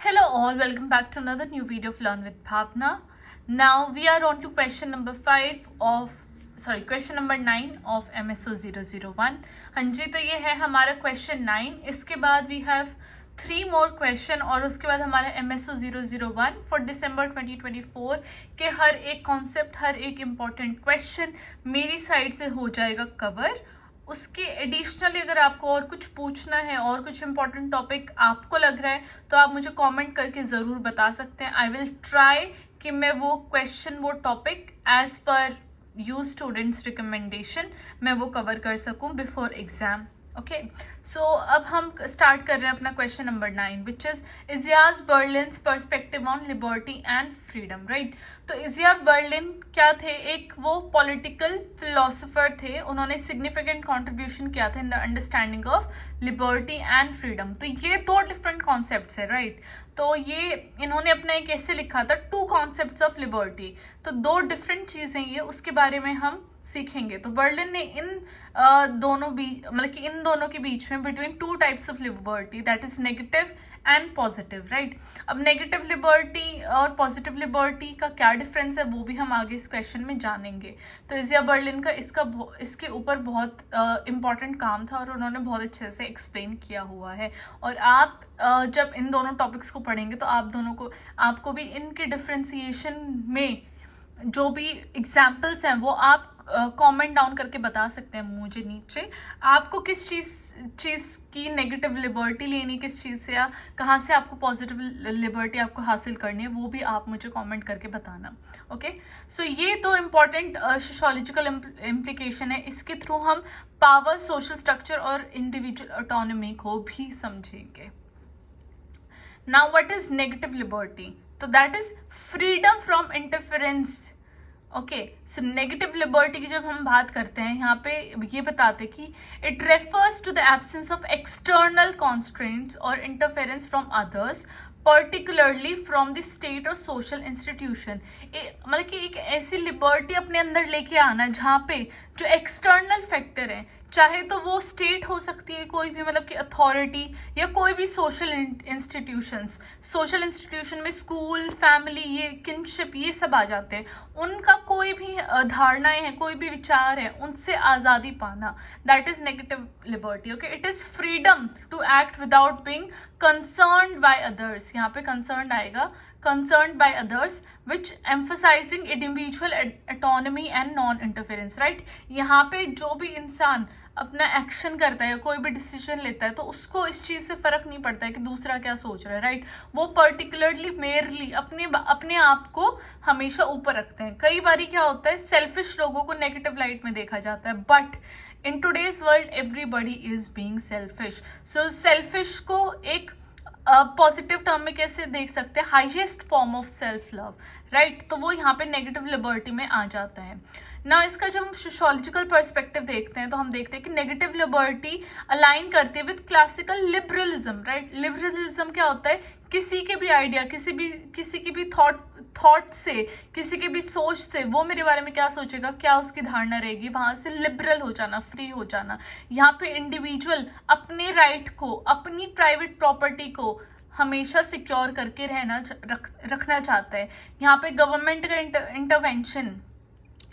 Hello all, welcome back to another new video of Learn with Bhavna. Now we are on to question number 9 of MSO 001. हाँ जी, तो ये है हमारा question 9. इसके बाद we have 3 more question और उसके बाद हमारा MSO 001 फॉर दिसंबर 2024 के हर एक कॉन्सेप्ट, हर एक इम्पॉर्टेंट क्वेश्चन मेरी साइड से हो जाएगा कवर. उसके एडिशनली अगर आपको और कुछ पूछना है और कुछ इंपॉर्टेंट टॉपिक आपको लग रहा है तो आप मुझे कमेंट करके ज़रूर बता सकते हैं. आई विल ट्राई कि मैं वो क्वेश्चन, वो टॉपिक एज पर यू स्टूडेंट्स रिकमेंडेशन मैं वो कवर कर सकूं बिफोर एग्जाम. ओके, सो अब हम स्टार्ट कर रहे हैं अपना question number 9 which is Isaiah's Berlin's perspective on liberty and freedom. Right, तो इज़िया बर्लिन क्या थे? एक वो पॉलिटिकल फिलोसोफर थे. उन्होंने सिग्निफिकेंट कॉन्ट्रीब्यूशन किया था in the understanding of liberty and freedom. तो ये 2 डिफरेंट कॉन्सेप्ट्स है. राइट, तो ये इन्होंने अपना एक ऐसे लिखा था 2 कॉन्सेप्ट्स ऑफ लिबर्टी. तो 2 डिफरेंट चीज़ें ये, उसके बारे में हम सीखेंगे. तो बर्लिन ने इन दोनों के बीच में between 2 types of liberty, that is negative and positive. Right, अब नेगेटिव लिबर्टी और पॉजिटिव लिबर्टी का क्या डिफरेंस है वो भी हम आगे इस क्वेश्चन में जानेंगे. तो इज़िया बर्लिन का इसके ऊपर बहुत इम्पॉर्टेंट काम था और उन्होंने बहुत अच्छे से एक्सप्लेन किया हुआ है. और आप जब इन दोनों टॉपिक्स को पढ़ेंगे तो आपको भी इनके डिफ्रेंसिएशन में जो भी एग्जाम्पल्स हैं वो आप कमेंट डाउन करके बता सकते हैं मुझे नीचे. आपको किस चीज़ की नेगेटिव लिबर्टी लेनी, किस चीज़ से या कहाँ से आपको पॉजिटिव लिबर्टी आपको हासिल करनी है वो भी आप मुझे कमेंट करके बताना. ओके, सो ये 2 इम्पॉर्टेंट सोशियोलॉजिकल इम्प्लीकेशन है. इसके थ्रू हम पावर, सोशल स्ट्रक्चर और इंडिविजुअल ऑटोनॉमी को भी समझेंगे. Now what is negative liberty? तो that is freedom from interference. Okay, so negative liberty की जब हम बात करते हैं यहाँ पे ये बताते कि it refers to the absence of external constraints और interference from others, particularly from the state और सोशल इंस्टीट्यूशन. मतलब कि एक ऐसी लिबर्टी अपने अंदर लेके आना जहाँ पे जो एक्सटर्नल फैक्टर है, चाहे तो वो स्टेट हो सकती है, कोई भी मतलब कि अथॉरिटी या कोई भी सोशल इंस्टीट्यूशंस. सोशल इंस्टीट्यूशन में स्कूल, फैमिली, ये किनशिप, ये सब आ जाते हैं. उनका कोई भी धारणाएं हैं, कोई भी विचार है, उनसे आज़ादी पाना, that is negative liberty. Okay, it is freedom to act without being concerned by others. यहाँ पे कंसर्न्ड आएगा, concerned by others, which emphasizing individual autonomy and non-interference. right, यहाँ पे जो भी इंसान अपना एक्शन करता है, कोई भी डिसीजन लेता है, तो उसको इस चीज़ से फ़र्क नहीं पड़ता है कि दूसरा क्या सोच रहा है. राइट, वो पर्टिकुलरली मेयरली अपने आप को हमेशा ऊपर रखते हैं. कई बार क्या होता है, सेल्फिश लोगों को नेगेटिव लाइट में देखा जाता है, but in today's world everybody is being selfish. So selfish को एक पॉजिटिव टर्म में कैसे देख सकते हैं? Highest form of self love. Right, तो वो यहाँ पे नेगेटिव लिबर्टी में आ जाता है. ना इसका जब हम सोशियोलॉजिकल पर्सपेक्टिव देखते हैं तो हम देखते हैं कि नेगेटिव लिबर्टी अलाइन करते हैं with classical liberalism. Right, liberalism क्या होता है? किसी के भी आइडिया, किसी की भी थॉट से, किसी की भी सोच से वो मेरे बारे में क्या सोचेगा, क्या उसकी धारणा रहेगी, वहाँ से लिबरल हो जाना, फ्री हो जाना. यहाँ पे इंडिविजुअल अपने राइट को, अपनी प्राइवेट प्रॉपर्टी को हमेशा सिक्योर करके रखना चाहता है. यहाँ पे गवर्नमेंट का इंटरवेंशन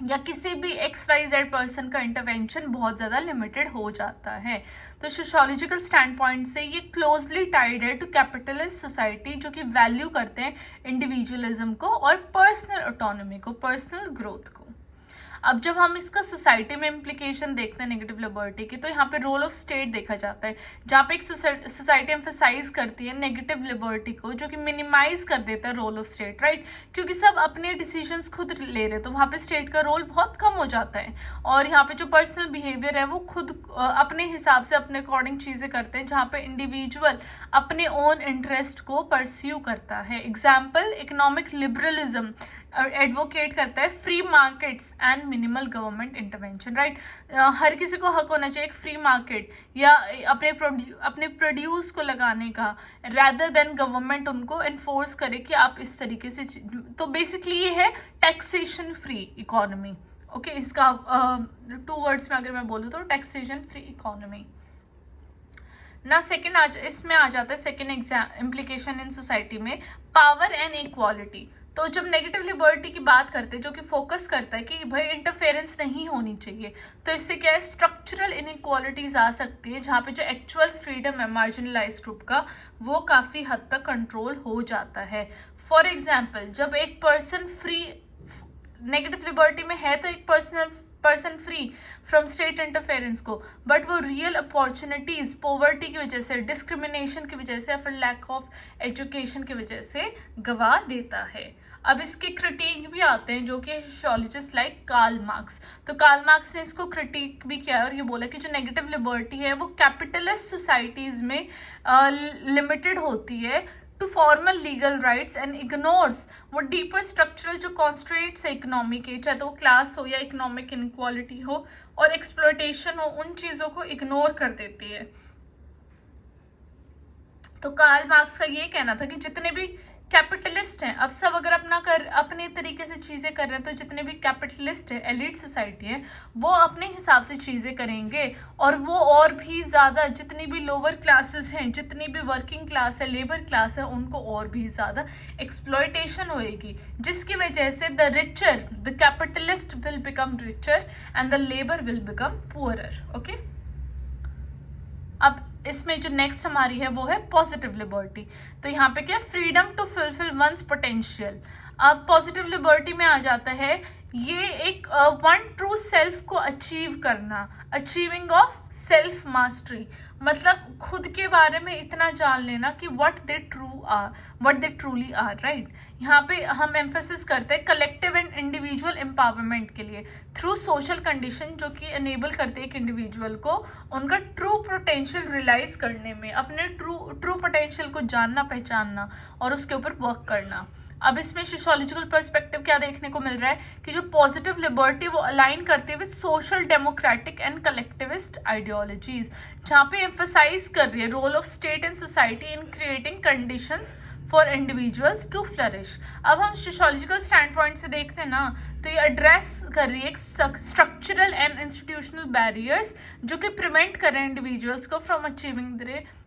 या किसी भी XYZ पर्सन का इंटरवेंशन बहुत ज़्यादा लिमिटेड हो जाता है. तो सोशियोलॉजिकल स्टैंड पॉइंट से ये क्लोजली टाइड है टू कैपिटलिस्ट सोसाइटी, जो कि वैल्यू करते हैं इंडिविजुअलिज्म को और पर्सनल ऑटोनॉमी को, पर्सनल ग्रोथ को. अब जब हम इसका सोसाइटी में इम्प्लीकेशन देखते हैं नेगेटिव लिबर्टी की, तो यहाँ पे रोल ऑफ स्टेट देखा जाता है, जहाँ पे एक सोसाइटी एम्फेसाइज करती है नेगेटिव लिबर्टी को, जो कि मिनिमाइज कर देता है रोल ऑफ स्टेट. राइट, क्योंकि सब अपने डिसीजंस खुद ले रहे, तो वहाँ पे स्टेट का रोल बहुत कम हो जाता है. और यहाँ पे जो पर्सनल बिहेवियर है वो खुद अपने हिसाब से, अपने अकॉर्डिंग चीज़ें करते हैं, जहाँ पे इंडिविजुअल अपने ओन इंटरेस्ट को परस्यू करता है. एग्जाम्पल, इकोनॉमिक लिबरलिज्म एडवोकेट करता है free markets and minimal government intervention. Right, हर किसी को हक होना चाहिए एक फ्री मार्केट या अपने प्रोड्यूस को लगाने का, रैदर देन गवर्नमेंट उनको एनफोर्स करे कि आप इस तरीके से. तो बेसिकली ये है टैक्सेशन फ्री इकोनॉमी. ओके, इसका 2 वर्ड्स में अगर मैं बोलूँ तो टैक्सेशन फ्री इकोनॉमी. ना सेकंड इसमें आ जाता है second exam implication in society में, पावर एंड इक्वालिटी। तो जब नेगेटिव लिबर्टी की बात करते हैं, जो कि फोकस करता है कि भाई इंटरफेरेंस नहीं होनी चाहिए, तो इससे क्या है, स्ट्रक्चरल इनइक्वालिटीज आ सकती है, जहाँ पे जो एक्चुअल फ्रीडम है मार्जिनलाइज्ड ग्रुप का, वो काफ़ी हद तक कंट्रोल हो जाता है। फॉर एग्जाम्पल, जब एक पर्सन फ्री, नेगेटिव लिबर्टी में है तो एक person free from state interference को, बट वो रियल अपॉर्चुनिटीज पॉवर्टी की वजह से, डिस्क्रिमिनेशन की वजह से, या फिर लैक ऑफ एजुकेशन की वजह से गवा देता है। अब इसके क्रिटिक भी आते हैं, जो कि सोशियोलॉजिस्ट लाइक कार्ल मार्क्स। तो कार्ल मार्क्स ने इसको क्रिटिक भी किया और ये बोला कि जो नेगेटिव लिबर्टी है वो कैपिटलिस्ट सोसाइटीज में लिमिटेड होती है to formal legal rights and ignores वो डीपर स्ट्रक्चरल जो कॉन्स्ट्रेंट्स है इकोनॉमी के, चाहे तो वो क्लास हो या इकोनॉमिक इनक्वालिटी हो और एक्सप्लॉयटेशन हो, उन चीज़ों को इग्नोर कर देती है। तो कार्ल मार्क्स का ये कहना था कि जितने भी कैपिटलिस्ट हैं, अब सब अगर अपने तरीके से चीज़ें कर रहे हैं, तो जितने भी कैपिटलिस्ट है, एलिट सोसाइटी है, वो अपने हिसाब से चीज़ें करेंगे, और वो और भी ज़्यादा जितनी भी लोअर क्लासेस हैं, जितनी भी वर्किंग क्लास है, लेबर क्लास है, उनको और भी ज़्यादा एक्सप्लॉयटेशन होएगी, जिसकी वजह से the richer, the capitalist will become richer and the labour will become poorer. Okay, अब इसमें जो नेक्स्ट हमारी है वो है पॉजिटिव लिबर्टी। तो यहाँ पे क्या, freedom to fulfil one's potential. अब पॉजिटिव लिबर्टी में आ जाता है ये एक वन ट्रू सेल्फ को अचीव करना, अचीविंग ऑफ सेल्फ मास्टरी, मतलब खुद के बारे में इतना जान लेना कि what they truly are, right. यहाँ पे हम एम्फेसिस करते हैं कलेक्टिव एंड इंडिविजुअल एम्पावरमेंट के लिए थ्रू सोशल कंडीशन, जो कि एनेबल करते हैं एक इंडिविजुअल को उनका ट्रू पोटेंशियल रियलाइज करने में, अपने ट्रू पोटेंशियल को जानना, पहचानना और उसके ऊपर वर्क करना। अब इसमें सोशियोलॉजिकल पर्सपेक्टिव क्या देखने को मिल रहा है कि जो पॉजिटिव लिबर्टी वो अलाइन करते हुए social democratic and collectivist ideologies, जहाँ पे एम्फसाइज कर रही है role of state and society in creating conditions for individuals to flourish. अब हम सोशियोलॉजिकल स्टैंड पॉइंट से देखते हैं ना, तो ये एड्रेस कर रही है स्ट्रक्चरल एंड इंस्टीट्यूशनल बैरियर्स जो कि प्रिवेंट कर रहे हैं इंडिविजुअल्स को from achieving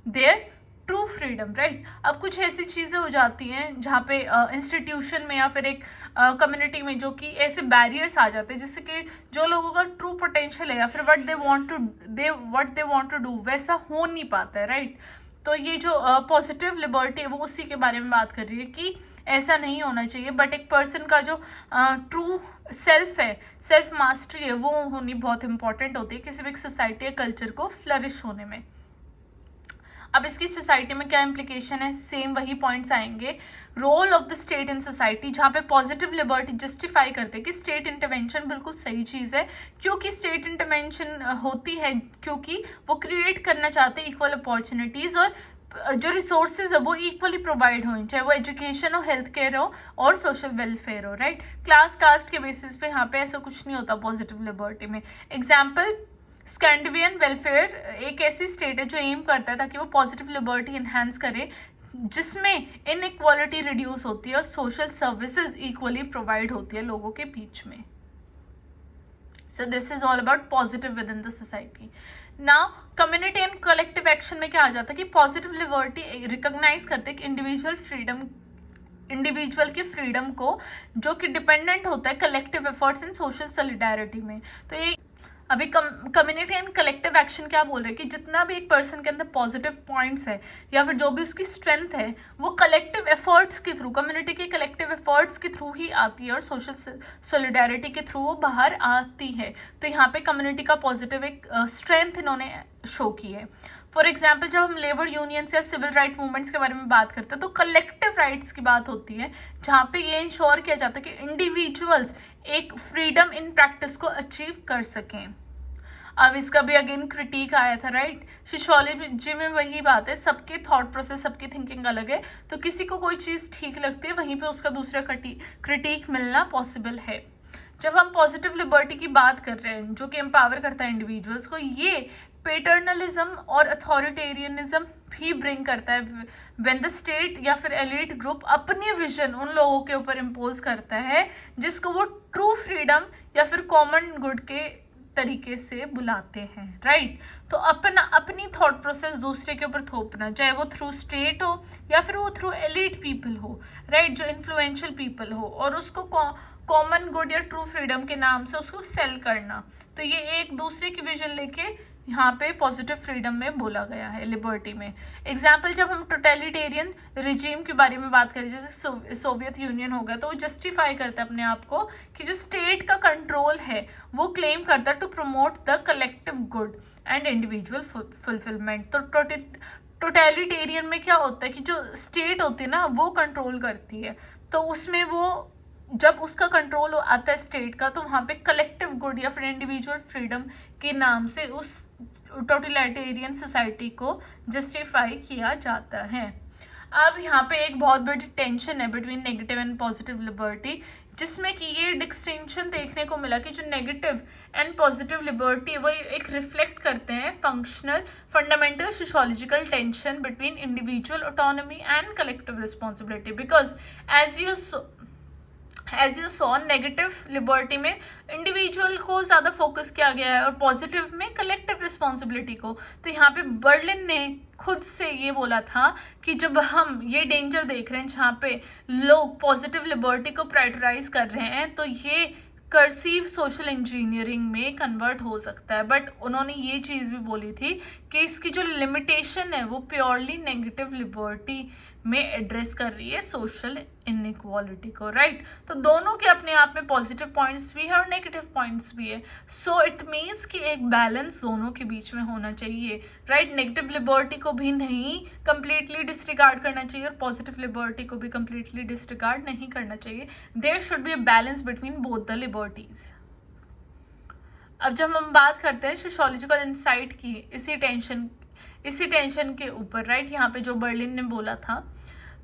their true freedom, right. अब कुछ ऐसी चीज़ें हो जाती हैं जहाँ पे इंस्टीट्यूशन में या फिर एक कम्युनिटी में जो कि ऐसे बैरियर्स आ जाते हैं जिससे कि जो लोगों का ट्रू पोटेंशियल है या फिर what they want to do वैसा हो नहीं पाता है, राइट। तो ये जो पॉजिटिव लिबर्टी है वो उसी के बारे में बात कर रही है कि ऐसा नहीं होना चाहिए, बट एक पर्सन का जो ट्रू सेल्फ है, सेल्फ मास्टरी है, वो होनी बहुत इंपॉर्टेंट होती है किसी भी सोसाइटी या कल्चर को फ्लरिश होने में। अब इसकी सोसाइटी में क्या इम्प्लीकेशन है, सेम वही पॉइंट्स आएंगे। Role of the state in society, जहाँ पे पॉजिटिव लिबर्टी जस्टिफाई करते हैं कि स्टेट इंटरवेंशन बिल्कुल सही चीज़ है, क्योंकि स्टेट इंटरवेंशन होती है क्योंकि वो क्रिएट करना चाहते हैं इक्वल अपॉर्चुनिटीज़ और जो रिसोर्सेज है वो इक्वली प्रोवाइड हो, चाहे वो एजुकेशन हो, हेल्थ केयर हो और सोशल वेलफेयर हो, राइट। क्लास कास्ट के बेसिस पे यहाँ पे ऐसा कुछ नहीं होता पॉजिटिव लिबर्टी में। एग्जाम्पल, स्कैंडिनेवियन वेलफेयर एक ऐसी स्टेट है जो एम करता है ताकि वो पॉजिटिव लिबर्टी एनहांस करे, जिसमें इनइक्वालिटी रिड्यूस होती है और सोशल सर्विसेज इक्वली प्रोवाइड होती है लोगों के बीच में। So this is all about positive with in the society. Now community and collective action में क्या आ जाता है कि पॉजिटिव लिबर्टी रिकॉग्नाइज करते हैं कि इंडिविजुअल की फ्रीडम को जो कि डिपेंडेंट होता है collective efforts and social solidarity में। तो ये अभी कम्युनिटी एंड कलेक्टिव एक्शन क्या बोल रहे हैं कि जितना भी एक पर्सन के अंदर पॉजिटिव पॉइंट्स है या फिर जो भी उसकी स्ट्रेंथ है वो कलेक्टिव एफर्ट्स के थ्रू, कम्युनिटी के कलेक्टिव एफर्ट्स के थ्रू ही आती है और सोशल सॉलिडारिटी के थ्रू वो बाहर आती है। तो यहाँ पे कम्युनिटी का पॉजिटिव एक स्ट्रेंथ इन्होंने शो की है। फॉर एग्जाम्पल, जब हम लेबर यूनियंस या सिविल राइट मूवमेंट्स के बारे में बात करते हैं तो कलेक्टिव राइट्स की बात होती है, जहाँ पे ये इंश्योर किया जाता है कि इंडिविजुअल्स एक फ्रीडम इन प्रैक्टिस को अचीव कर सकें। अब इसका भी अगेन क्रिटिक आया था, राइट। सोशियोलॉजी में वही बात है, सबके थॉट प्रोसेस, सबकी थिंकिंग अलग है, तो किसी को कोई चीज़ ठीक लगती है वहीं पे उसका दूसरा क्रिटिक मिलना पॉसिबल है। जब हम पॉजिटिव लिबर्टी की बात कर रहे हैं जो कि एम्पावर करता है इंडिविजुअल्स को, ये पेटर्नलिज्म और अथॉरिटेरियनिज्म भी ब्रिंग करता है व्हेन द स्टेट या फिर एलीट ग्रुप अपनी विजन उन लोगों के ऊपर इम्पोज करता है जिसको वो ट्रू फ्रीडम या फिर कॉमन गुड के तरीके से बुलाते हैं, राइट। तो अपनी थॉट प्रोसेस दूसरे के ऊपर थोपना, चाहे वो थ्रू स्टेट हो या फिर वो थ्रू एलिट पीपल हो, राइट, जो इन्फ्लुएंशियल पीपल हो, और उसको कॉमन गुड या ट्रू फ्रीडम के नाम से उसको सेल करना। तो ये एक दूसरे की विजन लेके यहाँ पे पॉजिटिव फ्रीडम में बोला गया है, लिबर्टी में। एग्जाम्पल, जब हम टोटलिटेरियन रिजीम के बारे में बात करें, जैसे सोवियत यूनियन होगा, तो वो जस्टिफाई करता है अपने आप को कि जो स्टेट का कंट्रोल है वो क्लेम करता है to promote the collective good and individual fulfilment. तो टोटलिटेरियन में क्या होता है कि जो स्टेट होती है ना वो कंट्रोल करती है, तो उसमें वो जब उसका कंट्रोल आता है स्टेट का, तो वहाँ पे कलेक्टिव गुड या फिर इंडिविजुअल फ्रीडम के नाम से उस टोटलिटेरियन सोसाइटी को जस्टिफाई किया जाता है। अब यहाँ पे एक बहुत बड़ी टेंशन है between negative and positive liberty, जिसमें कि ये डिस्टिंक्शन देखने को मिला कि जो नेगेटिव एंड पॉजिटिव लिबर्टी वो एक रिफ्लेक्ट करते हैं fundamental sociological tension between individual autonomy and collective responsibility. Because as you saw, negative liberty में इंडिविजुअल को ज़्यादा फोकस किया गया है और पॉजिटिव में कलेक्टिव रिस्पॉन्सिबिलिटी को। तो यहाँ पे बर्लिन ने खुद से ये बोला था कि जब हम ये डेंजर देख रहे हैं जहाँ पे लोग पॉजिटिव लिबर्टी को प्रायोरिटाइज कर रहे हैं, तो ये कर्सिव सोशल इंजीनियरिंग में कन्वर्ट हो सकता है। बट उन्होंने ये चीज़ भी बोली थी कि इसकी जो लिमिटेशन है वो प्योरली नेगेटिव लिबर्टी में एड्रेस कर रही है सोशल इनइक्वालिटी को, राइट। तो दोनों के अपने आप में पॉजिटिव पॉइंट्स भी है और नेगेटिव पॉइंट्स भी है। सो इट मीन्स कि एक बैलेंस दोनों के बीच में होना चाहिए, राइट। नेगेटिव लिबर्टी को भी नहीं कंप्लीटली डिसरिगार्ड करना चाहिए और पॉजिटिव लिबर्टी को भी कंप्लीटली डिसरिगार्ड नहीं करना चाहिए। There should be a balance between both the liberties. अब जब हम बात करते हैं सोशियोलॉजिकल इंसाइट की इसी टेंशन के ऊपर, राइट, यहाँ पे जो बर्लिन ने बोला था,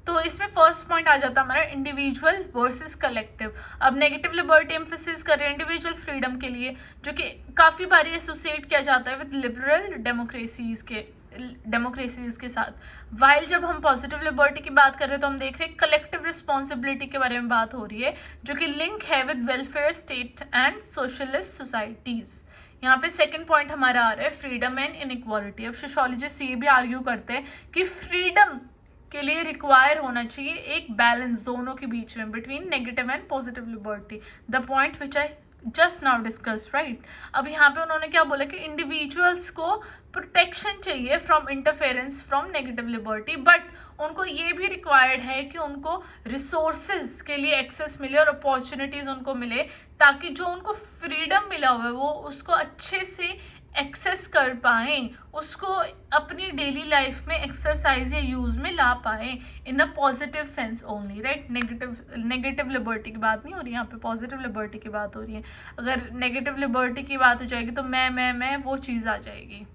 तो इसमें फर्स्ट पॉइंट आ जाता है हमारा इंडिविजुअल वर्सेस कलेक्टिव। अब नेगेटिव लिबर्टी एम्फेसिस कर रहे हैं इंडिविजुअल फ्रीडम के लिए, जो कि काफ़ी बारी एसोसिएट किया जाता है विद लिबरल डेमोक्रेसीज के साथ। वाइल जब हम पॉजिटिव लिबर्टी की बात कर रहे हैं तो हम देख रहे हैं कलेक्टिव रिस्पॉन्सिबिलिटी के बारे में बात हो रही है, जो कि लिंक है with welfare state and socialist societies. यहाँ पे सेकंड पॉइंट हमारा आ रहा है फ्रीडम एंड इनइक्वालिटी। अब सोशियोलॉजिस्ट ये भी आर्ग्यू करते हैं कि फ्रीडम के लिए रिक्वायर होना चाहिए एक बैलेंस दोनों के बीच में between negative and positive liberty, the point which I just now discuss, right. अब यहाँ पे उन्होंने क्या बोला कि इंडिविजुअल्स को प्रोटेक्शन चाहिए from interference from negative liberty, but उनको ये भी रिक्वायर्ड है कि उनको रिसोर्सेज के लिए एक्सेस मिले और अपॉर्चुनिटीज उनको मिले, ताकि जो उनको फ्रीडम मिला हुआ है वो उसको अच्छे से एक्सेस कर पाएँ, उसको अपनी डेली लाइफ में एक्सरसाइज या यूज में ला पाएँ in a positive sense only, right. Negative liberty की बात नहीं हो रही यहाँ पे, पॉजिटिव लिबर्टी की बात हो रही है। अगर नेगेटिव लिबर्टी की बात हो जाएगी तो मैं वो चीज़ आ जाएगी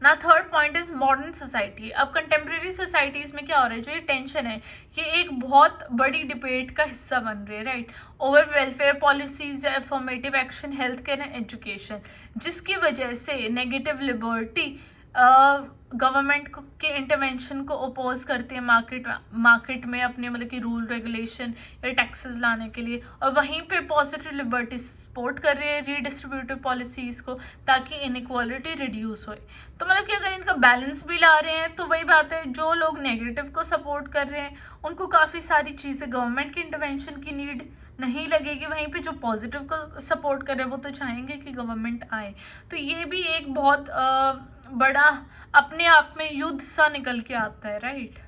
ना। Third point is modern society. अब कंटेम्प्रेरी सोसाइटीज में क्या हो रहा है, जो ये टेंशन है ये एक बहुत बड़ी डिबेट का हिस्सा बन रही है, right. Over welfare policies, affirmative action, health care and education, जिसकी वजह से नेगेटिव लिबर्टी गवर्नमेंट के इंटरवेंशन को अपोज करती है मार्केट में अपने मतलब कि रूल रेगुलेशन या टैक्सेस लाने के लिए, और वहीं पे पॉजिटिव लिबर्टी सपोर्ट कर रही है रीडिस्ट्रीब्यूटिव पॉलिसीज़ को, ताकि इनइक्वालिटी रिड्यूस हो। तो मतलब कि अगर इनका बैलेंस भी ला रहे हैं तो वही बात है, जो लोग नेगेटिव को सपोर्ट कर रहे हैं उनको काफ़ी सारी चीज़ें गवर्नमेंट के इंटरवेंशन की नीड नहीं लगेगी, वहीं पे जो पॉजिटिव को सपोर्ट कर रहे हैं वो तो चाहेंगे कि गवर्नमेंट आए। तो ये भी एक बहुत बड़ा अपने आप में युद्ध सा निकल के आता है, राइट।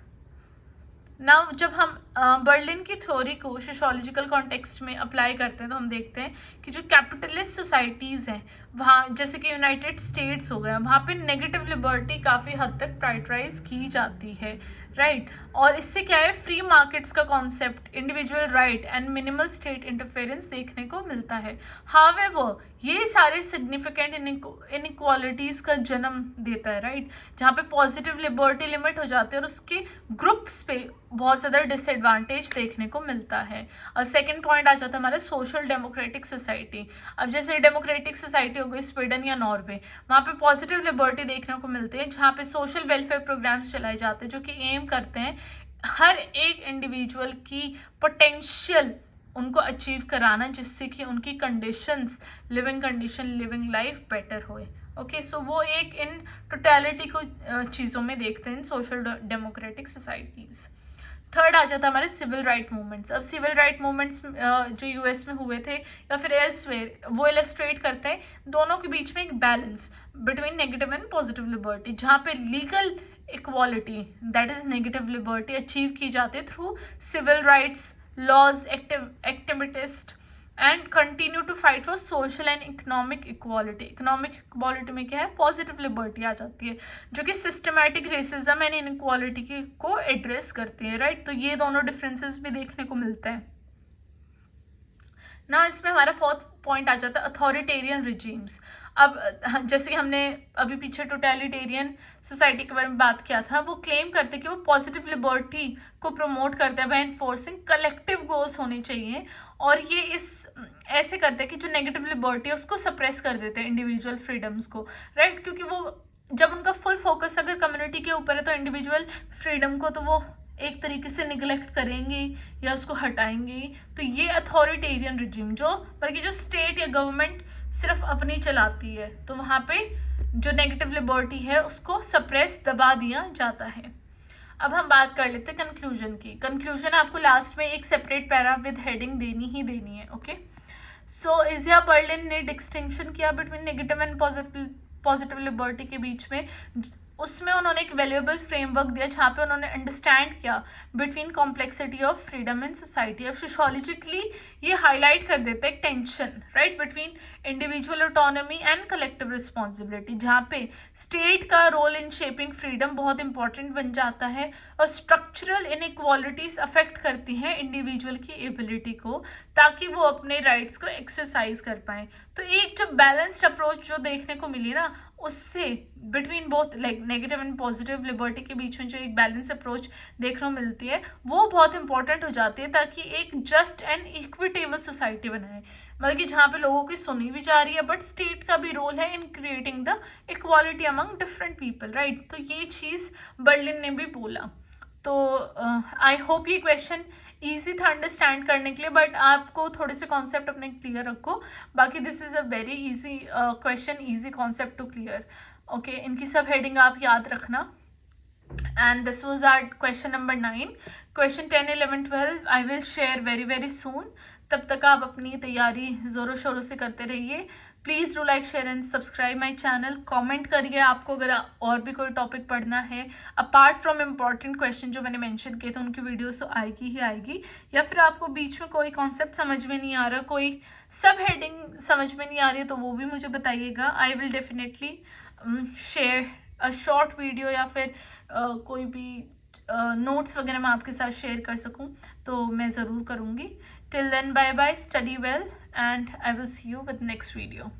नाउ जब हम बर्लिन की थ्योरी को सोशियोलॉजिकल कॉन्टेक्स्ट में अप्लाई करते हैं तो हम देखते हैं कि जो कैपिटलिस्ट सोसाइटीज़ हैं वहाँ, जैसे कि यूनाइटेड स्टेट्स हो गया, वहाँ पे नेगेटिव लिबर्टी काफ़ी हद तक प्रायोरिटाइज की जाती है, राइट। और इससे क्या है, फ्री मार्केट्स का concept, individual right and minimal state interference देखने को मिलता है। हावेवर ये सारे सिग्निफिकेंट इनइक्वालिटीज का जन्म देता है, राइट, जहाँ पे पॉजिटिव लिबर्टी लिमिट हो जाती है और उसके ग्रुप्स पे बहुत ज़्यादा डिसएडवांटेज देखने को मिलता है। और सेकेंड पॉइंट आ जाता है हमारे सोशल डेमोक्रेटिक सोसाइटी। अब जैसे डेमोक्रेटिक सोसाइटी हो गई स्वीडन या नॉर्वे, वहाँ पे पॉजिटिव लिबर्टी देखने को मिलती है, जहाँ पे सोशल वेलफेयर प्रोग्राम्स चलाए जाते हैं जो कि एम करते हैं हर एक इंडिविजुअल की पोटेंशियल उनको अचीव कराना, जिससे कि उनकी कंडीशंस, लिविंग लाइफ बेटर होए। ओके, सो वो एक इन टोटलिटी को चीज़ों में देखते हैं सोशल डेमोक्रेटिक सोसाइटीज़। थर्ड आ जाता है हमारे सिविल राइट मूवमेंट्स। अब सिविल राइट मूवमेंट्स जो यूएस में हुए थे या फिर एल्सवेयर, वो इलस्ट्रेट करते हैं दोनों के बीच में एक balance between negative and positive liberty, जहाँ पे legal equality that is negative liberty achieve की जाती है through civil rights laws, activist and continue to fight for social and economic equality. Economic equality में क्या है, पॉजिटिव लिबर्टी आ जाती है, जो कि सिस्टमैटिक रेसिज्म एंड इनइक्वालिटी को एड्रेस करती है, राइट। तो ये दोनों डिफरेंसेस भी देखने को मिलते हैं ना। इसमें हमारा फोर्थ पॉइंट आ जाता है अथॉरिटेरियन रिजीम्स। अब जैसे कि हमने अभी पीछे टोटलिटेरियन सोसाइटी के बारे में बात किया था, वो क्लेम करते कि वो पॉजिटिव लिबर्टी को प्रमोट करते हैं बाय एनफोर्सिंग कलेक्टिव गोल्स होने चाहिए, और ये ऐसे करते हैं कि जो नेगेटिव लिबर्टी है उसको सप्रेस कर देते हैं इंडिविजुअल फ्रीडम्स को, राइट। क्योंकि वो जब उनका फुल फोकस अगर कम्युनिटी के ऊपर है तो इंडिविजुअल फ्रीडम को तो वो एक तरीके से निगलेक्ट करेंगे या उसको हटाएंगे। तो ये अथॉरिटेरियन रिजिम बल्कि जो स्टेट या गवर्नमेंट सिर्फ अपनी चलाती है, तो वहाँ पे जो नेगेटिव लिबर्टी है उसको सप्रेस, दबा दिया जाता है। अब हम बात कर लेते हैं कंक्लूजन की। कंक्लूजन आपको लास्ट में एक सेपरेट पैरा विद हेडिंग देनी ही देनी है। ओके, सो इजिया बर्लिन ने डिस्टिंक्शन किया between negative and positive liberty के बीच में। उसमें उन्होंने एक वैल्यूएबल फ्रेमवर्क दिया जहाँ पे उन्होंने अंडरस्टैंड किया between complexity of freedom in society. अब सोशोलॉजिकली ये हाईलाइट कर देते हैं tension, right, between individual autonomy and collective responsibility, जहाँ पे स्टेट का रोल इन शेपिंग फ्रीडम बहुत इंपॉर्टेंट बन जाता है, और स्ट्रक्चरल इनइक्वालिटीज अफेक्ट करती हैं इंडिविजुअल की एबिलिटी को, ताकि वो अपने राइट्स को एक्सरसाइज कर पाएँ। तो एक जो बैलेंस्ड अप्रोच जो देखने को मिली ना, उससे between both like negative and positive liberty के बीच में जो एक बैलेंस अप्रोच देखने को मिलती है, वो बहुत इंपॉर्टेंट हो जाती है, ताकि एक जस्ट एंड इक्विटेबल सोसाइटी बनाए, मतलब कि जहाँ पे लोगों की सुनी भी जा रही है, बट स्टेट का भी रोल है in creating the equality among different people, right. तो ये चीज़ बर्लिन ने भी बोला। तो आई होप ये क्वेश्चन ईजी था अंडरस्टैंड करने के लिए, बट आपको थोड़े से कॉन्सेप्ट अपने क्लियर रखो। बाकी this is a very easy question, easy concept to clear. Okay, इनकी सब हेडिंग आप याद रखना। And this was our question number 9। Question 10, 11, 12 I will share very very soon. तब तक आप अपनी तैयारी ज़ोरों शोरों से करते रहिए। Please do like, share and subscribe my channel. Comment करिए आपको अगर और भी कोई टॉपिक पढ़ना है, अपार्ट फ्रॉम इम्पॉर्टेंट क्वेश्चन जो मैंने मेंशन किए थे, उनकी वीडियोस तो आएगी ही आएगी। या फिर आपको बीच में कोई कॉन्सेप्ट समझ में नहीं आ रहा, कोई सब हेडिंग समझ में नहीं आ रही है, तो वो भी मुझे बताइएगा। I will definitely share a short video, या फिर कोई भी नोट्स वगैरह मैं आपके साथ शेयर कर सकूं तो मैं ज़रूर करूँगी। Till then, bye bye, study well, and I will see you with next video.